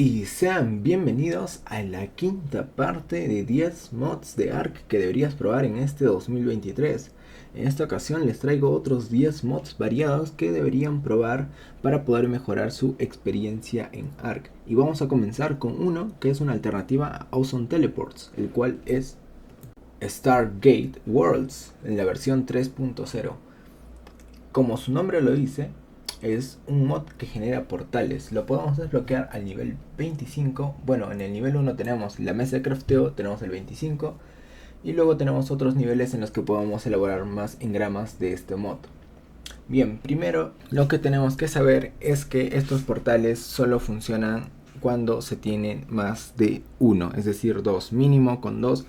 Y sean bienvenidos a la quinta parte de 10 mods de Ark que deberías probar en este 2023. En esta ocasión les traigo otros 10 mods variados que deberían probar para poder mejorar su experiencia en Ark. Y vamos a comenzar con uno que es una alternativa a Awesome Teleports, el cual es Stargate Worlds en la versión 3.0. Como su nombre lo dice, es un mod que genera portales. Lo podemos desbloquear al nivel 25. Bueno, en el nivel 1 tenemos la mesa de crafteo, tenemos el 25. Y luego tenemos otros niveles en los que podemos elaborar más engramas de este mod. Bien, primero lo que tenemos que saber es que estos portales solo funcionan cuando se tienen más de uno, es decir, dos. Mínimo con dos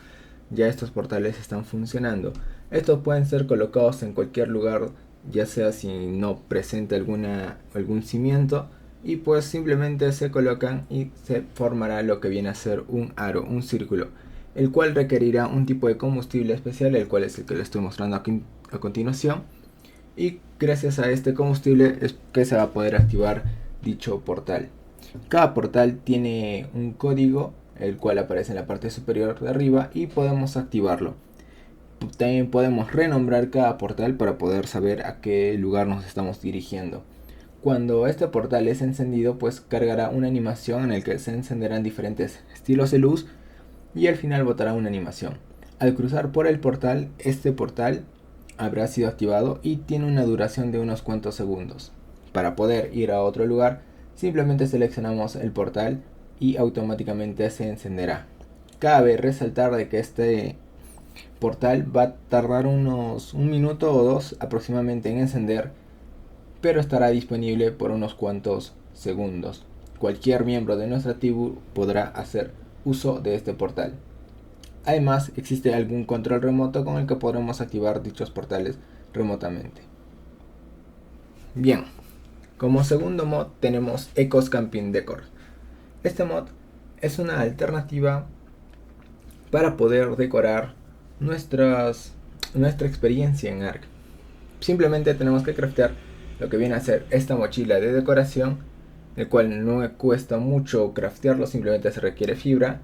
ya estos portales están funcionando. Estos pueden ser colocados en cualquier lugar, ya sea si no presenta algún cimiento, y pues simplemente se colocan y se formará lo que viene a ser un aro, un círculo, el cual requerirá un tipo de combustible especial, el cual es el que le estoy mostrando aquí a continuación, y gracias a este combustible es que se va a poder activar dicho portal. Cada portal tiene un código, el cual aparece en la parte superior de arriba, y podemos activarlo. También podemos renombrar cada portal para poder saber a qué lugar nos estamos dirigiendo. Cuando este portal es encendido, pues cargará una animación en el que se encenderán diferentes estilos de luz y al final botará una animación. Al cruzar por el portal, este portal habrá sido activado y tiene una duración de unos cuantos segundos. Para poder ir a otro lugar, simplemente seleccionamos el portal y automáticamente se encenderá. Cabe resaltar de que este portal va a tardar unos un minuto o dos aproximadamente en encender, pero estará disponible por unos cuantos segundos. Cualquier miembro de nuestra tribu podrá hacer uso de este portal. Además, existe algún control remoto con el que podremos activar dichos portales remotamente. Bien, como segundo mod tenemos Ecos Camping Decor. Este mod es una alternativa para poder decorar nuestra experiencia en Ark. Simplemente tenemos que craftear lo que viene a ser esta mochila de decoración, el cual no cuesta mucho craftearlo, simplemente se requiere fibra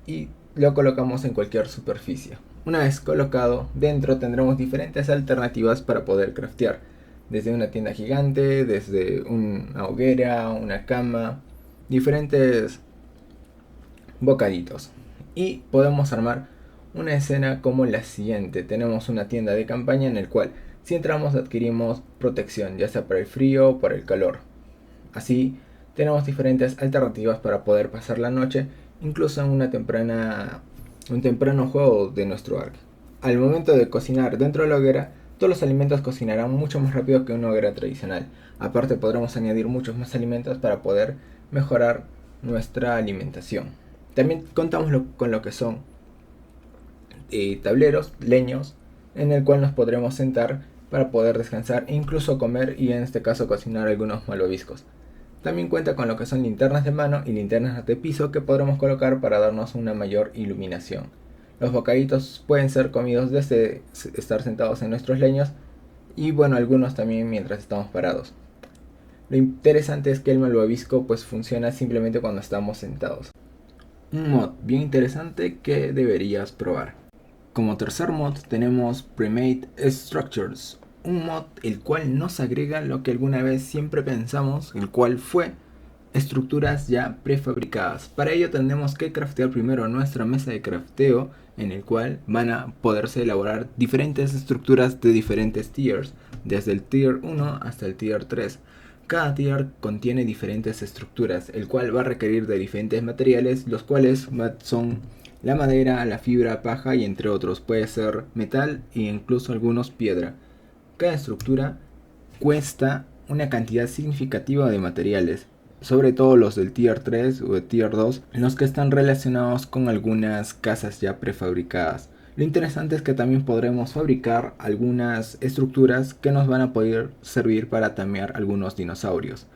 y lo colocamos en cualquier superficie. Una vez colocado, dentro tendremos diferentes alternativas para poder craftear, desde una tienda gigante, desde una hoguera, una cama, diferentes bocaditos. Y podemos armar una escena como la siguiente. Tenemos una tienda de campaña en el cual si entramos adquirimos protección, ya sea para el frío o para el calor. Así tenemos diferentes alternativas para poder pasar la noche, incluso en un temprano juego de nuestro arc. Al momento de cocinar dentro de la hoguera, todos los alimentos cocinarán mucho más rápido que una hoguera tradicional. Aparte podremos añadir muchos más alimentos para poder mejorar nuestra alimentación. También contamos con lo que son tableros, leños, en el cual nos podremos sentar para poder descansar e incluso comer y en este caso cocinar algunos malvaviscos. También cuenta con lo que son linternas de mano y linternas de piso que podremos colocar para darnos una mayor iluminación. Los bocaditos pueden ser comidos desde estar sentados en nuestros leños y bueno, algunos también mientras estamos parados. Lo interesante es que el malvavisco pues funciona simplemente cuando estamos sentados. Un mod bien interesante que deberías probar. Como tercer mod tenemos Premade Structures, un mod el cual nos agrega lo que alguna vez siempre pensamos, el cual fue estructuras ya prefabricadas. Para ello tendremos que craftear primero nuestra mesa de crafteo, en el cual van a poderse elaborar diferentes estructuras de diferentes tiers, desde el tier 1 hasta el tier 3. Cada tier contiene diferentes estructuras, el cual va a requerir de diferentes materiales, los cuales son la madera, la fibra, paja y entre otros. Puede ser metal e incluso algunos piedra. Cada estructura cuesta una cantidad significativa de materiales, sobre todo los del tier 3 o de tier 2, en los que están relacionados con algunas casas ya prefabricadas. Lo interesante es que también podremos fabricar algunas estructuras que nos van a poder servir para tamear algunos dinosaurios.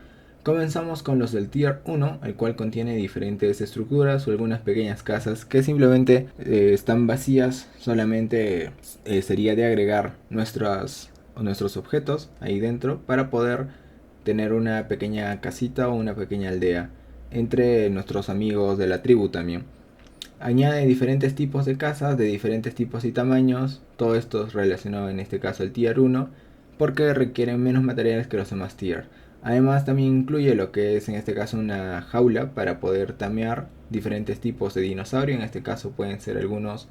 Comenzamos con los del tier 1, el cual contiene diferentes estructuras o algunas pequeñas casas que simplemente están vacías, solamente sería de agregar nuestros objetos ahí dentro para poder tener una pequeña casita o una pequeña aldea. entre nuestros amigos de la tribu también. Añade diferentes tipos de casas de diferentes tipos y tamaños. Todo esto es relacionado en este caso al tier 1 porque requieren menos materiales que los demás tier. Además también incluye lo que es en este caso una jaula para poder tamear diferentes tipos de dinosaurio. En este caso pueden ser algunos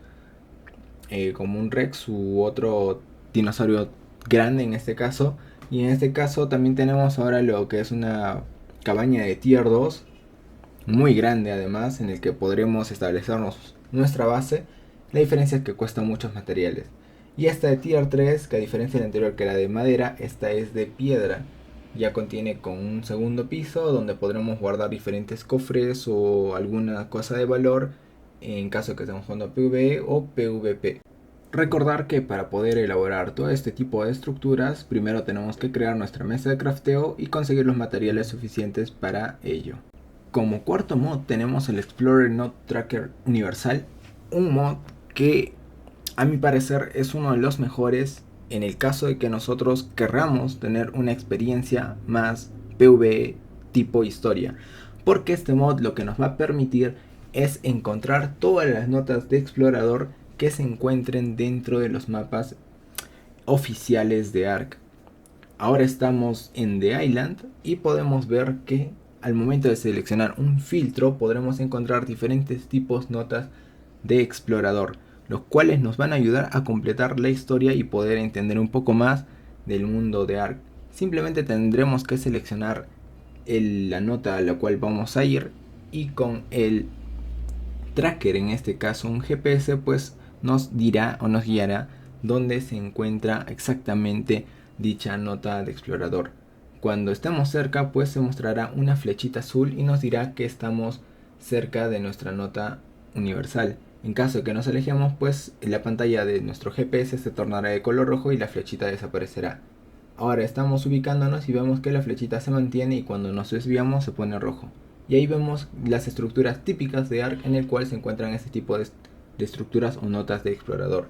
como un Rex u otro dinosaurio grande en este caso. Y en este caso también tenemos ahora lo que es una cabaña de tier 2 muy grande además, en el que podremos establecernos nuestra base. La diferencia es que cuesta muchos materiales. Y esta de tier 3, que a diferencia de la anterior que era de madera, esta es de piedra. Ya contiene con un segundo piso donde podremos guardar diferentes cofres o alguna cosa de valor en caso que estemos jugando PvE o PvP. Recordar que para poder elaborar todo este tipo de estructuras, primero tenemos que crear nuestra mesa de crafteo y conseguir los materiales suficientes para ello. Como cuarto mod tenemos el Explorer Node Tracker Universal, un mod que a mi parecer es uno de los mejores en el caso de que nosotros querramos tener una experiencia más PvE tipo historia, porque este mod lo que nos va a permitir es encontrar todas las notas de explorador que se encuentren dentro de los mapas oficiales de Ark. Ahora estamos en The Island y podemos ver que al momento de seleccionar un filtro podremos encontrar diferentes tipos notas de explorador, los cuales nos van a ayudar a completar la historia y poder entender un poco más del mundo de Ark. Simplemente tendremos que seleccionar la nota a la cual vamos a ir y con el tracker, en este caso un GPS, pues nos dirá o nos guiará dónde se encuentra exactamente dicha nota de explorador. Cuando estemos cerca, pues se mostrará una flechita azul y nos dirá que estamos cerca de nuestra nota universal. En caso de que nos alejemos, pues la pantalla de nuestro GPS se tornará de color rojo y la flechita desaparecerá. Ahora estamos ubicándonos y vemos que la flechita se mantiene y cuando nos desviamos se pone rojo. Y ahí vemos las estructuras típicas de Ark en el cual se encuentran este tipo de estructuras o notas de explorador.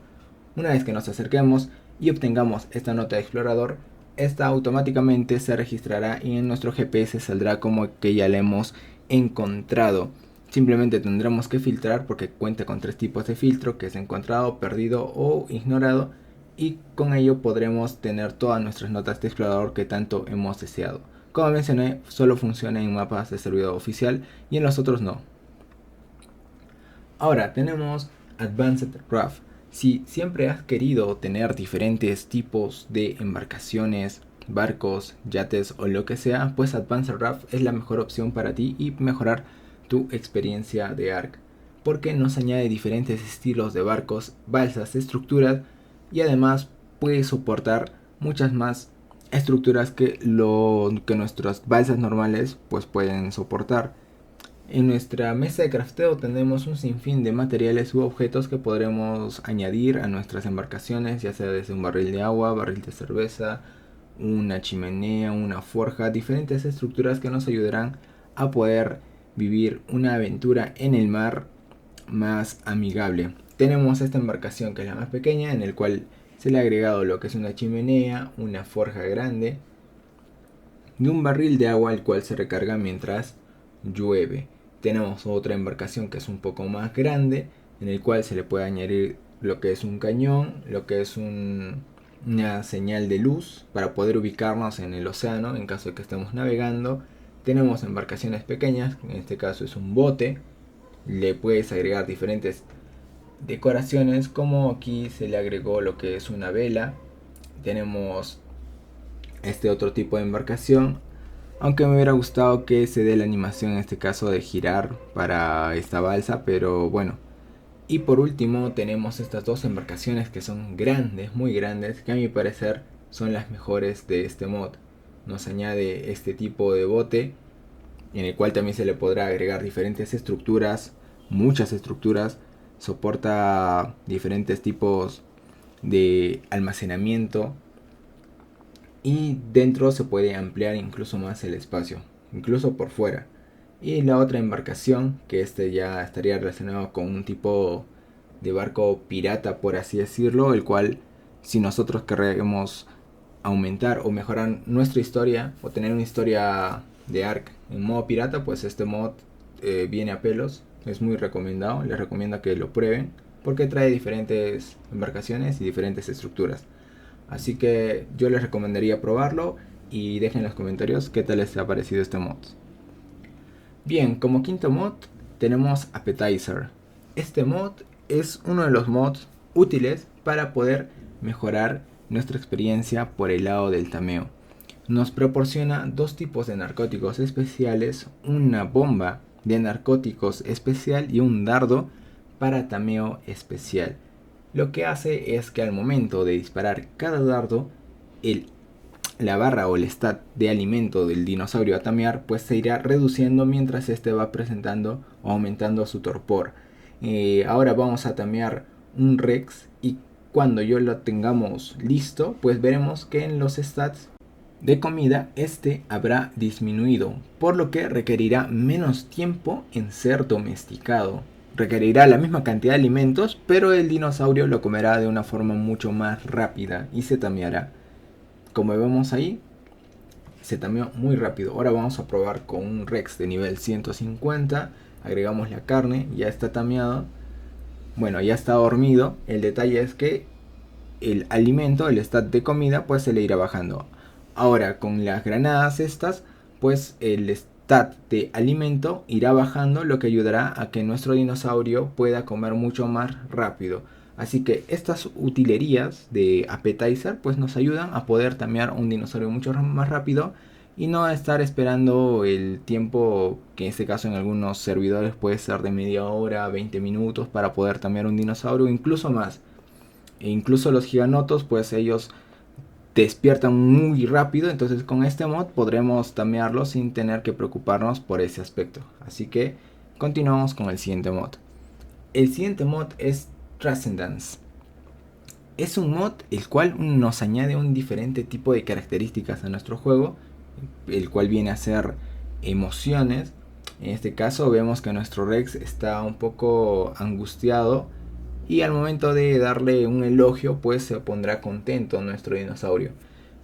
Una vez que nos acerquemos y obtengamos esta nota de explorador, esta automáticamente se registrará y en nuestro GPS saldrá como que ya la hemos encontrado. Simplemente tendremos que filtrar porque cuenta con 3 tipos de filtro, que es encontrado, perdido o ignorado, y con ello podremos tener todas nuestras notas de explorador que tanto hemos deseado. Como mencioné, solo funciona en mapas de servidor oficial y en los otros no. Ahora tenemos Advanced Raft. Si siempre has querido tener diferentes tipos de embarcaciones, barcos, yates o lo que sea, pues Advanced Raft es la mejor opción para ti y mejorar tu experiencia de Ark, porque nos añade diferentes estilos de barcos, balsas, estructuras y además puede soportar muchas más estructuras que nuestras balsas normales pues pueden soportar. En nuestra mesa de crafteo tenemos un sinfín de materiales u objetos que podremos añadir a nuestras embarcaciones, ya sea desde un barril de agua, barril de cerveza, una chimenea, una forja, diferentes estructuras que nos ayudarán a poder vivir una aventura en el mar más amigable. Tenemos esta embarcación que es la más pequeña, en el cual se le ha agregado lo que es una chimenea, una forja grande y un barril de agua, el cual se recarga mientras llueve. Tenemos otra embarcación que es un poco más grande, en el cual se le puede añadir lo que es un cañón, lo que es una señal de luz para poder ubicarnos en el océano en caso de que estemos navegando. Tenemos embarcaciones pequeñas, en este caso es un bote, le puedes agregar diferentes decoraciones, como aquí se le agregó lo que es una vela. Tenemos este otro tipo de embarcación, aunque me hubiera gustado que se dé la animación en este caso de girar para esta balsa, pero bueno. Y por último tenemos estas dos embarcaciones que son grandes, muy grandes, que a mi parecer son las mejores de este mod. Nos añade este tipo de bote, en el cual también se le podrá agregar diferentes estructuras, muchas estructuras. Soporta diferentes tipos de almacenamiento y dentro se puede ampliar incluso más el espacio, incluso por fuera. Y la otra embarcación, que este ya estaría relacionado con un tipo de barco pirata, por así decirlo, el cual si nosotros queremos aumentar o mejorar nuestra historia o tener una historia de Ark en modo pirata, pues este mod viene a pelos, es muy recomendado, les recomiendo que lo prueben porque trae diferentes embarcaciones y diferentes estructuras. Así que yo les recomendaría probarlo y dejen en los comentarios qué tal les ha parecido este mod. Bien, como quinto mod tenemos Appetizer. Este mod es uno de los mods útiles para poder mejorar nuestra experiencia por el lado del tameo. Nos proporciona dos tipos de narcóticos especiales, una bomba de narcóticos especial y un dardo para tameo especial. Lo que hace es que al momento de disparar cada dardo, la barra o el stat de alimento del dinosaurio a tamear pues se irá reduciendo mientras este va presentando o aumentando su torpor. Ahora vamos a tamear un Rex y cuando yo lo tengamos listo pues veremos que en los stats de comida este habrá disminuido, por lo que requerirá menos tiempo en ser domesticado. Requerirá la misma cantidad de alimentos, pero el dinosaurio lo comerá de una forma mucho más rápida y se tameará. Como vemos ahí, se tameó muy rápido. Ahora vamos a probar con un Rex de nivel 150. Agregamos la carne, ya está tameado. Bueno, ya está dormido. El detalle es que el alimento, el stat de comida, pues se le irá bajando. Ahora con las granadas estas, pues el stat de alimento irá bajando, lo que ayudará a que nuestro dinosaurio pueda comer mucho más rápido. Así que estas utilerías de Appetizer pues nos ayudan a poder tamear un dinosaurio mucho más rápido y no estar esperando el tiempo que en este caso en algunos servidores puede ser de media hora, 20 minutos para poder tamear un dinosaurio, incluso más. E incluso los giganotos pues ellos despiertan muy rápido, entonces con este mod podremos tamearlo sin tener que preocuparnos por ese aspecto. Así que continuamos con el siguiente mod. El siguiente mod es Transcendence. Es un mod el cual nos añade un diferente tipo de características a nuestro juego, el cual viene a ser emociones. En este caso vemos que nuestro Rex está un poco angustiado y al momento de darle un elogio pues se pondrá contento nuestro dinosaurio.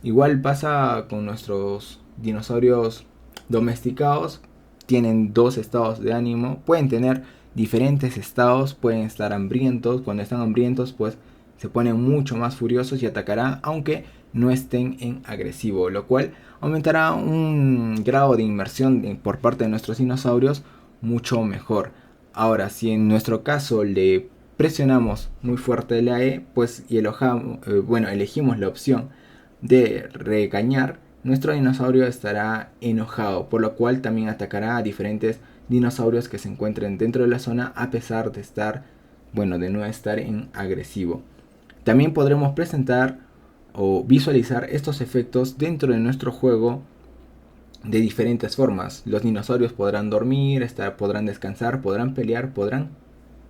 Igual pasa con nuestros dinosaurios domesticados, tienen dos estados de ánimo, pueden tener diferentes estados, pueden estar hambrientos, cuando están hambrientos pues se ponen mucho más furiosos y atacarán aunque no estén en agresivo, lo cual aumentará un grado de inmersión por parte de nuestros dinosaurios mucho mejor. Ahora, si en nuestro caso le presionamos muy fuerte la E, pues y elegimos la opción de regañar, nuestro dinosaurio estará enojado, por lo cual también atacará a diferentes dinosaurios que se encuentren dentro de la zona a pesar de estar, de no estar en agresivo. También podremos presentar o visualizar estos efectos dentro de nuestro juego de diferentes formas. Los dinosaurios podrán dormir, podrán descansar, podrán pelear, podrán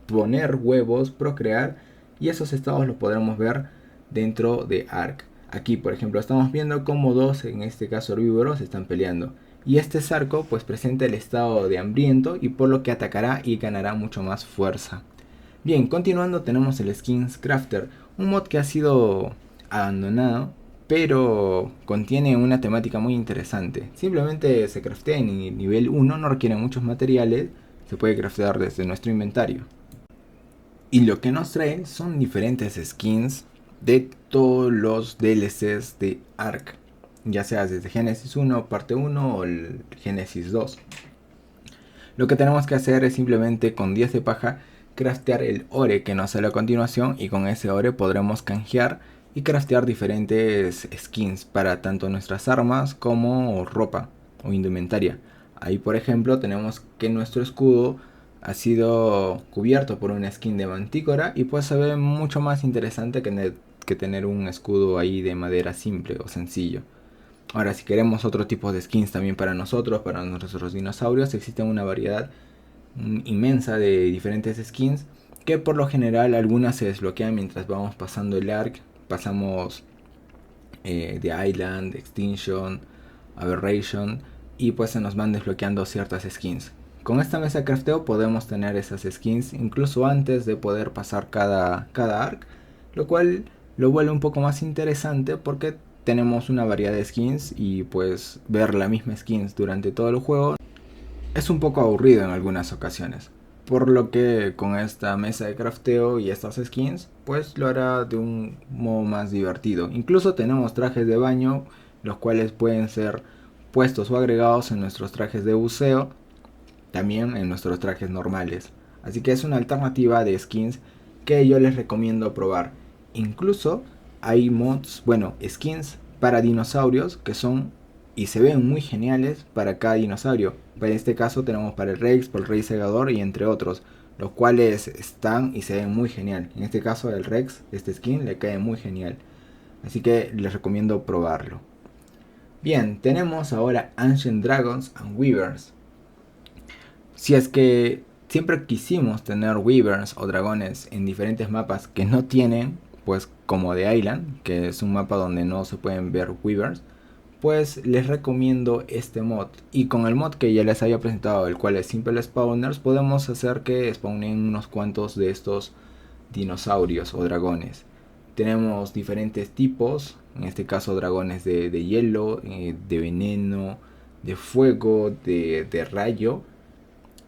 poner huevos, procrear, y esos estados los podremos ver dentro de Ark. Aquí por ejemplo estamos viendo como dos, en este caso herbívoros, están peleando. Y este Sarco pues presenta el estado de hambriento y por lo que atacará y ganará mucho más fuerza. Bien, continuando tenemos el Skins Crafter, un mod que ha sido abandonado, pero contiene una temática muy interesante. Simplemente se craftea en nivel 1, no requiere muchos materiales, se puede craftear desde nuestro inventario. Y lo que nos trae son diferentes skins de todos los DLCs de Ark, ya sea desde Genesis 1, parte 1 o el Genesis 2. Lo que tenemos que hacer es simplemente con 10 de paja craftear el ore que nos sale a continuación, y con ese ore podremos canjear y craftear diferentes skins para tanto nuestras armas como ropa o indumentaria. Ahí por ejemplo tenemos que nuestro escudo ha sido cubierto por una skin de mantícora y pues se ve mucho más interesante que tener un escudo ahí de madera simple o sencillo. Ahora, si queremos otro tipo de skins también para nosotros, para nuestros dinosaurios, existe una variedad inmensa de diferentes skins que por lo general algunas se desbloquean mientras vamos pasando el Ark. Pasamos The Island, Extinction, Aberration, y pues se nos van desbloqueando ciertas skins. Con esta mesa de crafteo podemos tener esas skins incluso antes de poder pasar cada Ark, lo cual lo vuelve un poco más interesante porque tenemos una variedad de skins y pues ver la misma skins durante todo el juego es un poco aburrido en algunas ocasiones. Por lo que con esta mesa de crafteo y estas skins, pues lo hará de un modo más divertido. Incluso tenemos trajes de baño, los cuales pueden ser puestos o agregados en nuestros trajes de buceo, también en nuestros trajes normales. Así que es una alternativa de skins que yo les recomiendo probar. Incluso hay mods, bueno, skins para dinosaurios que son y se ven muy geniales para cada dinosaurio. En este caso tenemos para el Rex, para el Rey Segador y entre otros, los cuales están y se ven muy genial. En este caso el Rex, este skin le cae muy genial. Así que les recomiendo probarlo. Bien, tenemos ahora Ancient Dragons and Weavers. Si es que siempre quisimos tener Weavers o dragones en diferentes mapas que no tienen, pues como The Island, que es un mapa donde no se pueden ver Weavers, pues les recomiendo este mod. Y con el mod que ya les había presentado, el cual es Simple Spawners, podemos hacer que spawnen unos cuantos de estos dinosaurios o dragones. Tenemos diferentes tipos, en este caso dragones de hielo, de veneno, de fuego, de rayo.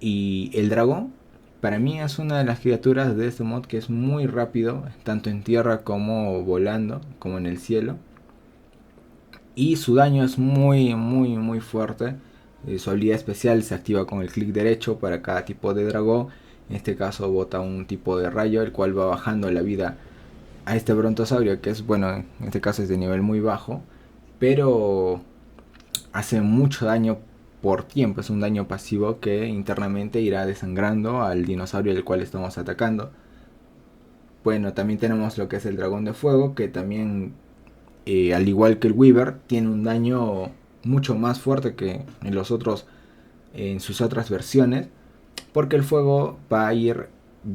Y el dragón, para mí es una de las criaturas de este mod que es muy rápido, tanto en tierra como volando, como en el cielo. Y su daño es muy fuerte. Su habilidad especial se activa con el clic derecho para cada tipo de dragón. En este caso bota un tipo de rayo, el cual va bajando la vida a este brontosaurio, que es, bueno, en este caso es de nivel muy bajo, pero hace mucho daño por tiempo. Es un daño pasivo que internamente irá desangrando al dinosaurio del cual estamos atacando. Bueno, también tenemos lo que es el dragón de fuego, que también al igual que el Weaver, tiene un daño mucho más fuerte que en los otros, en sus otras versiones, porque el fuego va a ir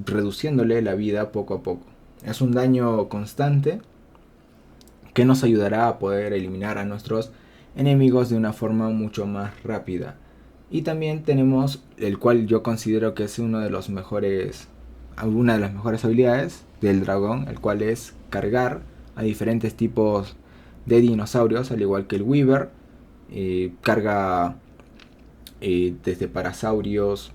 reduciéndole la vida poco a poco. Es un daño constante que nos ayudará a poder eliminar a nuestros enemigos de una forma mucho más rápida. Y también tenemos el cual yo considero que es uno de los mejores, una de las mejores habilidades del dragón, el cual es cargar a diferentes tipos de dinosaurios, al igual que el Weaver. Carga desde parasaurios,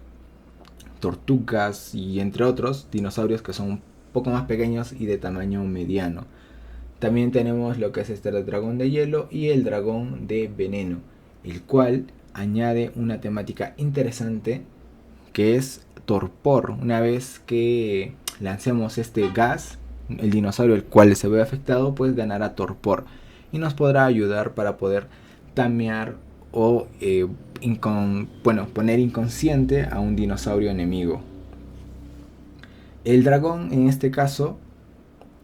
tortugas y entre otros dinosaurios que son un poco más pequeños y de tamaño mediano. También tenemos lo que es este dragón de hielo y el dragón de veneno, el cual añade una temática interesante que es torpor. Una vez que lancemos este gas, el dinosaurio el cual se ve afectado pues ganará torpor y nos podrá ayudar para poder tamear o poner inconsciente a un dinosaurio enemigo. El dragón en este caso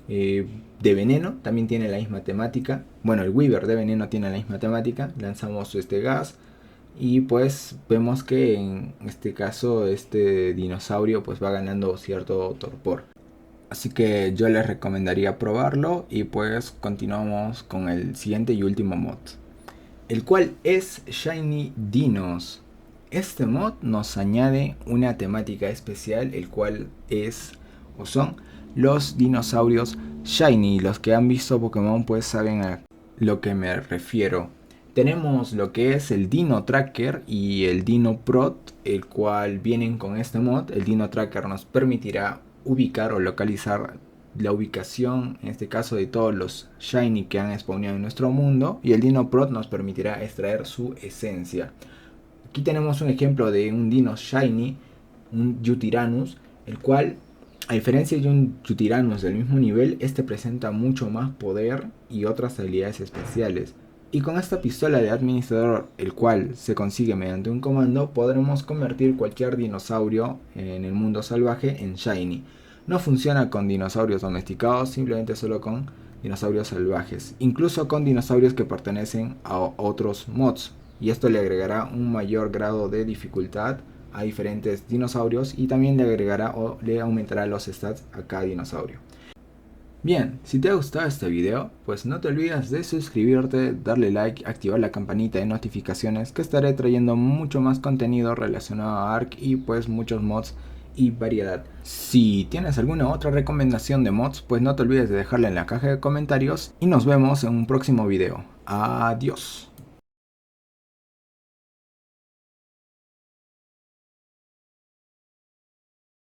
de veneno también tiene la misma temática. Bueno, el Weaver de veneno tiene la misma temática. Lanzamos este gas y pues vemos que en este caso este dinosaurio pues va ganando cierto torpor. Así que yo les recomendaría probarlo y pues continuamos con el siguiente y último mod, el cual es Shiny Dinos. Este mod nos añade una temática especial, el cual es o son los dinosaurios Shiny. Los que han visto Pokémon pues saben a lo que me refiero. Tenemos lo que es el Dino Tracker y el Dino Prot, el cual vienen con este mod. El Dino Tracker nos permitirá ubicar o localizar la ubicación, en este caso, de todos los Shiny que han spawnado en nuestro mundo. Y el Dino Prot nos permitirá extraer su esencia. Aquí tenemos un ejemplo de un Dino Shiny, un Yutirannus, el cual, a diferencia de un Yutirannus del mismo nivel, este presenta mucho más poder y otras habilidades especiales. Y con esta pistola de administrador, el cual se consigue mediante un comando, podremos convertir cualquier dinosaurio en el mundo salvaje en Shiny. No funciona con dinosaurios domesticados, simplemente solo con dinosaurios salvajes, incluso con dinosaurios que pertenecen a otros mods. Y esto le agregará un mayor grado de dificultad a diferentes dinosaurios y también le agregará o le aumentará los stats a cada dinosaurio. Bien, si te ha gustado este video, pues no te olvides de suscribirte, darle like, activar la campanita de notificaciones, que estaré trayendo mucho más contenido relacionado a Ark y pues muchos mods y variedad. Si tienes alguna otra recomendación de mods, pues no te olvides de dejarla en la caja de comentarios y nos vemos en un próximo video. Adiós.